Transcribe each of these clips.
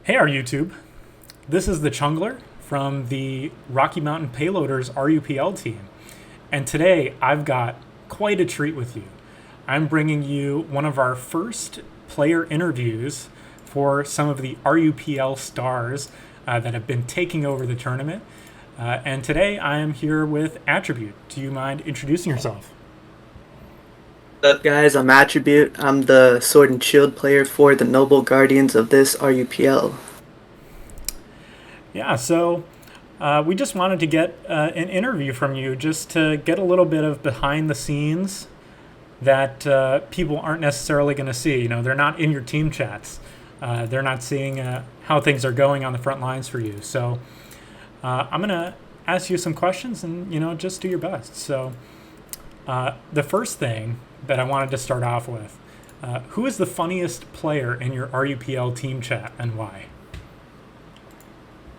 Hey, our YouTube. This is the Chungler from the Rocky Mountain Payloaders RUPL team. And today I've got quite a treat with you. I'm bringing you one of our first player interviews for some of the RUPL stars that have been taking over the tournament. And today I am here with Attribute. Do you mind introducing yourself? What's up, guys? I'm Attribute. I'm the Sword and Shield player for the Noble Guardians of this RUPL. Yeah, so we just wanted to get an interview from you just to get a little bit of behind the scenes that people aren't necessarily going to see. You know, they're not in your team chats. They're not seeing how things are going on the front lines for you. So I'm going to ask you some questions and, just do your best. So the first thing that I wanted to start off with, who is the funniest player in your RUPL team chat and why?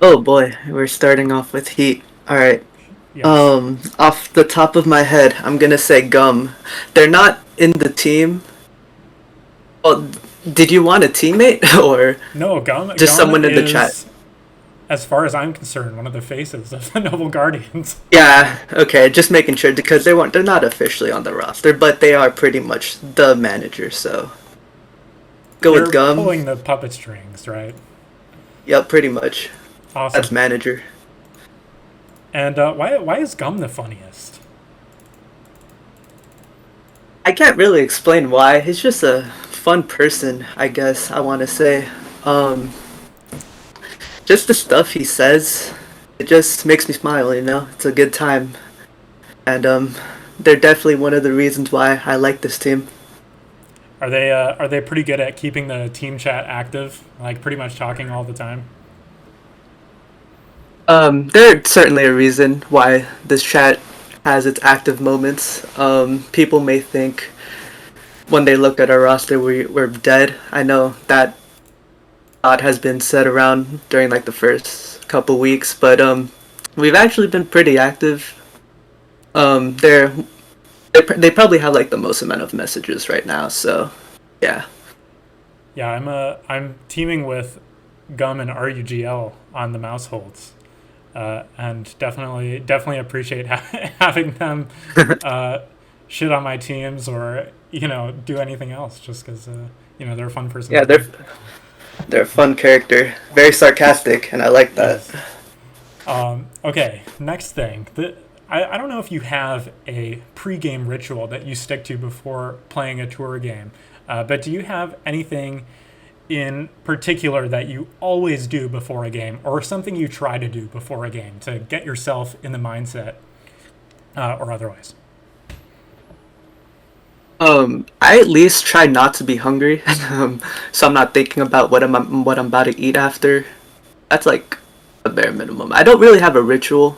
Oh boy, we're starting off with heat. Alright. Yes. Off the top of my head, I'm gonna say Gum. They're not in the team. Oh, did you want a teammate or No, just Gum someone in the chat? is, as far as I'm concerned, one of the faces of the Noble Guardians. Yeah, okay, just making sure because they're not officially on the roster, but they are pretty much the manager, so go They're with Gum. pulling the puppet strings, right? Yep, pretty much. That's Awesome. manager. And why is Gum the funniest? I can't really explain why. He's just a fun person, I guess I want to say. Um, just the stuff he says, it just makes me smile, you know? It's a good time. And they're definitely one of the reasons why I like this team. Are they pretty good at keeping the team chat active? Like pretty much talking all the time? They're certainly a reason why this chat has its active moments. People may think when they look at our roster we're dead. I know that thought has been said around during like the first couple weeks, but we've actually been pretty active. Um, they're they probably have like the most amount of messages right now, so yeah. Yeah, I'm teaming with Gum and RUGL on the mouse holds, and definitely appreciate having them shit on my teams or do anything else just because they're a fun person to Yeah, play. they're a fun character, very sarcastic, and I like that. Yes. Okay, next thing. I don't know if you have a pregame ritual that you stick to before playing a tour game, but do you have anything in particular that you always do before a game or something you try to do before a game to get yourself in the mindset or otherwise? I at least try not to be hungry, so I'm not thinking about what I'm about to eat after. That's like a bare minimum. I don't really have a ritual,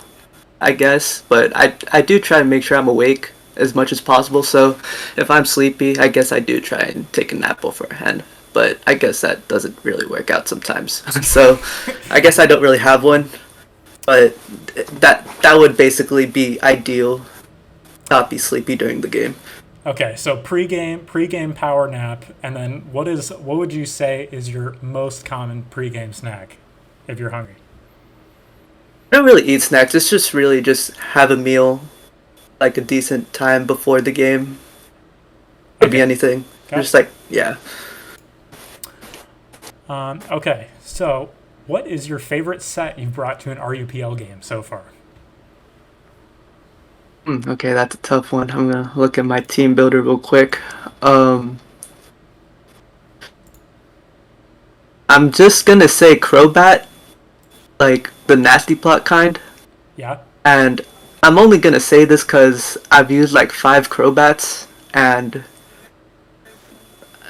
I guess, but I do try to make sure I'm awake as much as possible. So if I'm sleepy, I guess I do try and take a nap beforehand. But I guess that doesn't really work out sometimes. So I guess I don't really have one. But that would basically be ideal. Not be sleepy during the game. Okay, so pregame power nap, and then what would you say is your most common pregame snack if you're hungry? I don't really eat snacks. It's just really just have a meal, like a decent time before the game. Could be Okay, anything. got Just like yeah. it. Okay, so what is your favorite set you've brought to an RUPL game so far? Okay, that's a tough one. I'm gonna look at my team builder real quick. Um, I'm just gonna say Crobat, like the nasty plot kind, Yeah. and I'm only gonna say this because I've used like 5 Crobats, and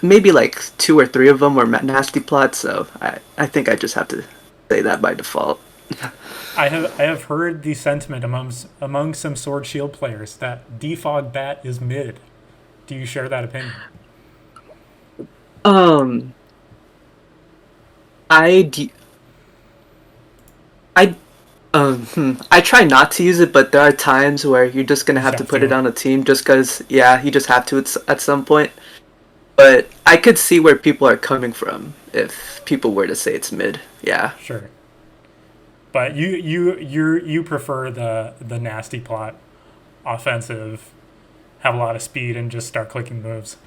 maybe like 2 or 3 of them were nasty plots. So I think I just have to say that by default. I have heard the sentiment among some Sword Shield players that Defog Bat is mid. Do you share that opinion? Um, I d- I I try not to use it, but there are times where you're just gonna You just have to have put it to. on a team just because, yeah, you just have to at some point. But I could see where people are coming from if people were to say it's mid. Yeah. Sure. But you prefer the nasty plot, offensive, have a lot of speed, and just start clicking moves.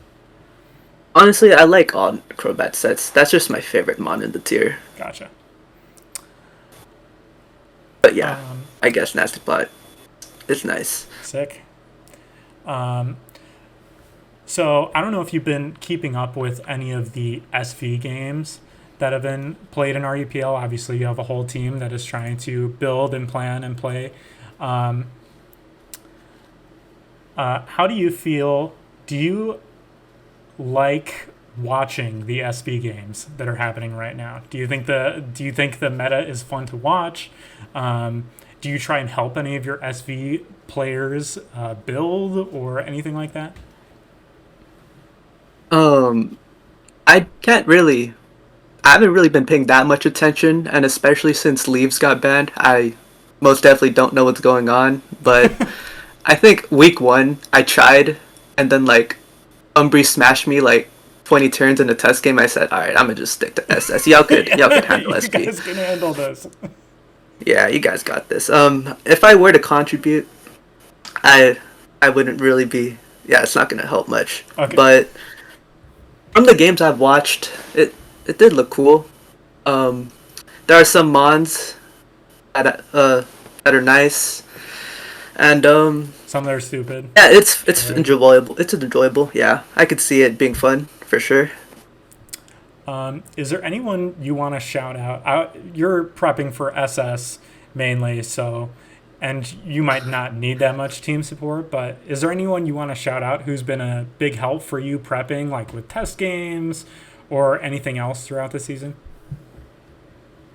Honestly, I like all Crobat sets. That's just my favorite mon in the tier. Gotcha. But yeah, Um, I guess Nasty Plot is nice. Sick. Um, so I don't know if you've been keeping up with any of the SV games that have been played in RUPL. Obviously, you have a whole team that is trying to build and plan and play. Um, how do you feel? Do you like watching the SV games that are happening right now? Do you think the meta is fun to watch? Do you try and help any of your SV players build or anything like that? Um, I can't really. I haven't really been paying that much attention, and especially since Leaves got banned, I most definitely don't know what's going on. But I think week one I tried, and then like Umbri smashed me like 20 turns in a test game. I said, all right, I'm gonna just stick to SS. Y'all could Yeah, handle you SP. guys can handle this. Yeah, you guys got this. If I were to contribute, I I wouldn't really be. Yeah, it's not gonna help much. Okay. But from the games I've watched, it did look cool. Um, there are some mons that are nice, and Some that are stupid. yeah, it's Right. enjoyable. It's enjoyable. Yeah, I could see it being fun for sure. Is there anyone you want to shout out? You're prepping for SS mainly, so, and you might not need that much team support, but is there anyone you want to shout out who's been a big help for you prepping, like with test games or anything else throughout the season?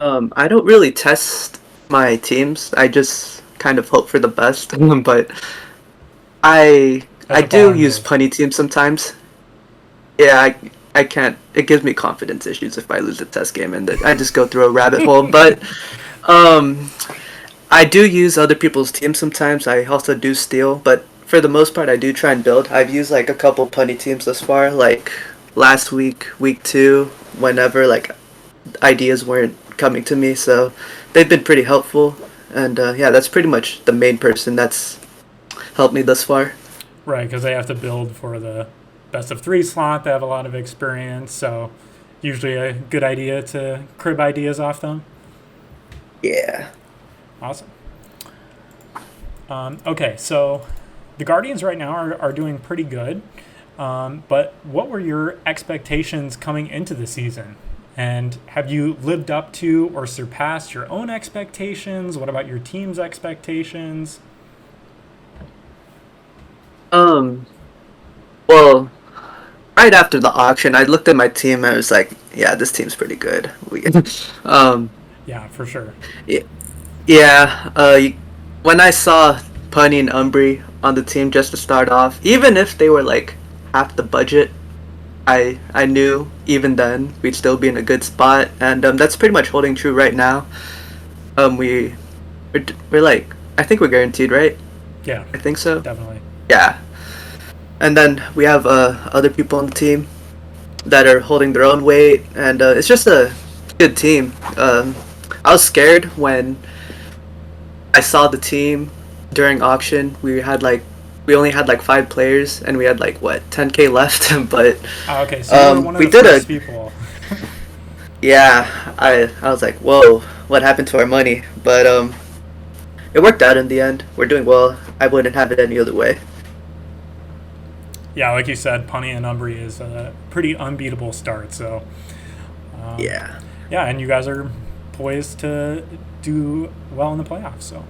I don't really test my teams. I just kind of hope for the best. But I That's a do baller use move. punny teams sometimes. Yeah, I can't. It gives me confidence issues if I lose a test game, and I just go through a rabbit hole. But um, I do use other people's teams sometimes. I also do steal, but for the most part, I do try and build. I've used like a couple punny teams thus far, like last week, week two, whenever like ideas weren't coming to me. So they've been pretty helpful, and yeah, that's pretty much the main person that's helped me thus far. Right, because they have to build for the best of three slot. They have a lot of experience, so usually a good idea to crib ideas off them. Yeah. Awesome. Okay, so the Guardians right now are doing pretty good. But what were your expectations coming into the season? And have you lived up to or surpassed your own expectations? What about your team's expectations? Um. Well, right after the auction, I looked at my team and I was like, yeah, this team's pretty good. We, um, Yeah, for sure. y- yeah. When I saw Punny and Umbri on the team just to start off, even if they were like half the budget, I knew even then we'd still be in a good spot, and that's pretty much holding true right now. Um, we we're like I think we're guaranteed, right? Yeah, I think so. definitely. Yeah. And then we have other people on the team that are holding their own weight, and it's just a good team. I was scared when I saw the team during auction. We only had like 5 players, and we had like what 10K left. But Okay, so you were one of we the did first a people. yeah. I was like, whoa, what happened to our money? But it worked out in the end. We're doing well. I wouldn't have it any other way. Yeah, like you said, Punny and Umbri is a pretty unbeatable start. So, um, Yeah. yeah, and you guys are poised to do well in the playoffs. So,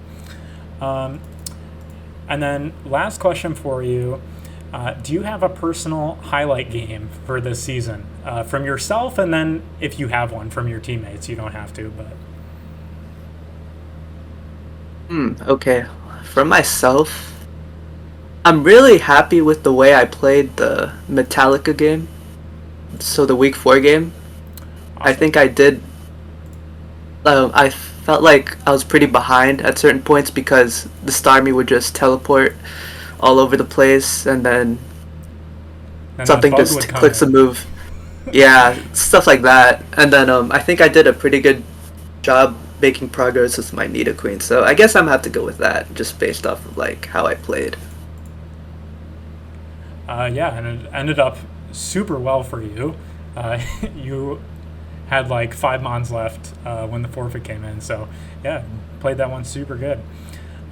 um, and then last question for you: do you have a personal highlight game for this season from yourself, and then if you have one from your teammates, you don't have to, but Okay. For myself, I'm really happy with the way I played the Metallica game. So the week 4 game, I awesome. think I did. I felt like I was pretty behind at certain points because the Starmie would just teleport all over the place, and then Then that something bug just would come clicks a in. move. Yeah, stuff like that. And then I think I did a pretty good job making progress with my Nita Queen. So I guess I'm gonna have to go with that, just based off of like how I played. Yeah, and it ended up super well for you. You had like 5 mons left when the forfeit came in. So yeah, played that one super good.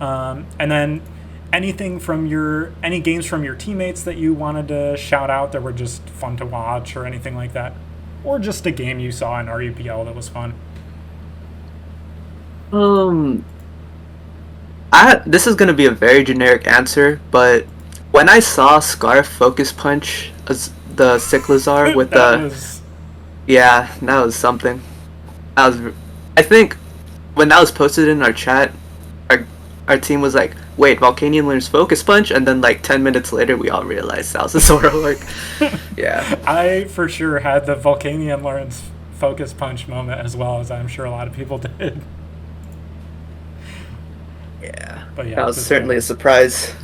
And then any games from your teammates that you wanted to shout out that were just fun to watch or anything like that, or just a game you saw in RUPL that was fun. Um, I this is gonna be a very generic answer, but when I saw Scarf focus punch as the Cyclizar with That the was yeah, that was something. That was I think when that was posted in our chat, our our team was like, "Wait, Volcanion learns focus punch," and then like 10 minutes later, we all realized that was a Zora work. Yeah, I for sure had the Volcanion Lawrence focus punch moment as well, as I'm sure a lot of people did. yeah, But yeah, that was just certainly a surprise.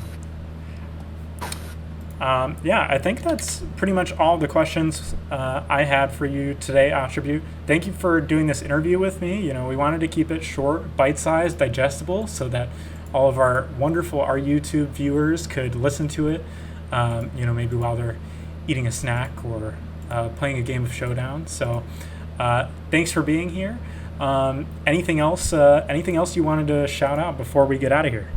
yeah, I think that's pretty much all the questions I had for you today, Attribute. Thank you for doing this interview with me. You know, we wanted to keep it short, bite-sized, digestible, so that all of our wonderful our YouTube viewers could listen to it. You know, maybe while they're eating a snack or playing a game of Showdown. So, thanks for being here. Anything else? Anything else you wanted to shout out before we get out of here?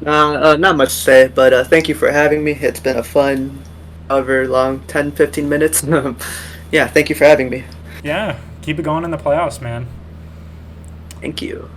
Not much to say, but thank you for having me. It's been a fun, however long, 10, 15 minutes. Yeah, thank you for having me. Yeah, keep it going in the playoffs, man. Thank you.